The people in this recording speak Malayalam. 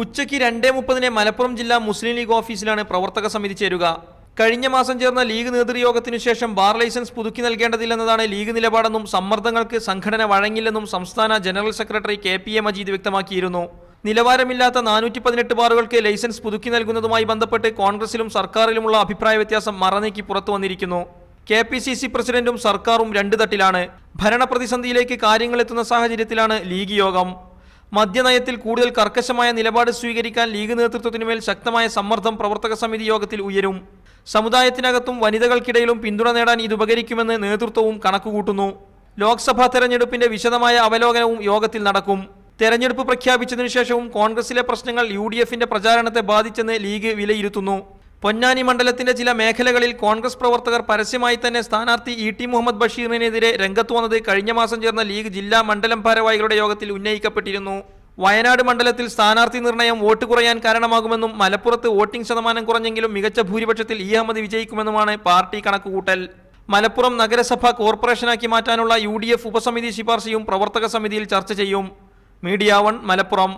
ഉച്ചയ്ക്ക് 2:30 മലപ്പുറം ജില്ലാ മുസ്ലിം ലീഗ് ഓഫീസിലാണ് പ്രവർത്തക സമിതി ചേരുക. കഴിഞ്ഞ മാസം ചേർന്ന ലീഗ് നേതൃയോഗത്തിനു ശേഷം ബാർ ലൈസൻസ് പുതുക്കി നൽകേണ്ടതില്ലെന്നതാണ് ലീഗ് നിലപാടെന്നും സമ്മർദ്ദങ്ങൾക്ക് സംഘടന വഴങ്ങില്ലെന്നും സംസ്ഥാന ജനറൽ സെക്രട്ടറി KPA മജീദ് വ്യക്തമാക്കിയിരുന്നു. നിലവാരമില്ലാത്ത 418 ബാറുകൾക്ക് ലൈസൻസ് പുതുക്കി നൽകുന്നതുമായി ബന്ധപ്പെട്ട് കോൺഗ്രസിലും സർക്കാരിലുമുള്ള അഭിപ്രായ വ്യത്യാസം മറനീക്കി പുറത്തു വന്നിരിക്കുന്നു. KPCC പ്രസിഡന്റും സർക്കാരും രണ്ട് തട്ടിലാണ്. ഭരണപ്രതിസന്ധിയിലേക്ക് കാര്യങ്ങൾ എത്തുന്ന സാഹചര്യത്തിലാണ് ലീഗ് യോഗം. മദ്യനയത്തിൽ കൂടുതൽ കർക്കശമായ നിലപാട് സ്വീകരിക്കാൻ ലീഗ് നേതൃത്വത്തിനുമേൽ ശക്തമായ സമ്മർദ്ദം പ്രവർത്തക സമിതി യോഗത്തിൽ ഉയരും. സമുദായത്തിനകത്തും വനിതകൾക്കിടയിലും പിന്തുണ നേടാൻ ഇത് ഉപകരിക്കുമെന്ന് നേതൃത്വവും കണക്കുകൂട്ടുന്നു. ലോക്സഭാ തെരഞ്ഞെടുപ്പിന്റെ വിശദമായ അവലോകനവും യോഗത്തിൽ നടക്കും. തെരഞ്ഞെടുപ്പ് പ്രഖ്യാപിച്ചതിനു ശേഷവും കോൺഗ്രസിലെ പ്രശ്നങ്ങൾ UDFന്റെ പ്രചാരണത്തെ ബാധിച്ചെന്ന് ലീഗ് വിലയിരുത്തുന്നു. പൊന്നാനി മണ്ഡലത്തിന്റെ ചില മേഖലകളിൽ കോൺഗ്രസ് പ്രവർത്തകർ പരസ്യമായി തന്നെ സ്ഥാനാർത്ഥി ET മുഹമ്മദ് ബഷീറിനെതിരെ രംഗത്ത് വന്നത് കഴിഞ്ഞ മാസം ചേർന്ന ലീഗ് ജില്ലാ മണ്ഡലം ഭാരവാഹികളുടെ യോഗത്തിൽ ഉന്നയിക്കപ്പെട്ടിരുന്നു. വയനാട് മണ്ഡലത്തിൽ സ്ഥാനാർത്ഥി നിർണയം വോട്ട് കുറയാൻ കാരണമാകുമെന്നും മലപ്പുറത്ത് വോട്ടിംഗ് ശതമാനം കുറഞ്ഞെങ്കിലും മികച്ച ഭൂരിപക്ഷത്തിൽ അഹമ്മദ് വിജയിക്കുമെന്നുമാണ് പാർട്ടി കണക്കുകൂട്ടൽ. മലപ്പുറം നഗരസഭ കോർപ്പറേഷനാക്കി മാറ്റാനുള്ള UDF ഉപസമിതി ശുപാർശയും പ്രവർത്തക സമിതിയിൽ ചർച്ച ചെയ്യും. മീഡിയ 1 മലപ്പുറം.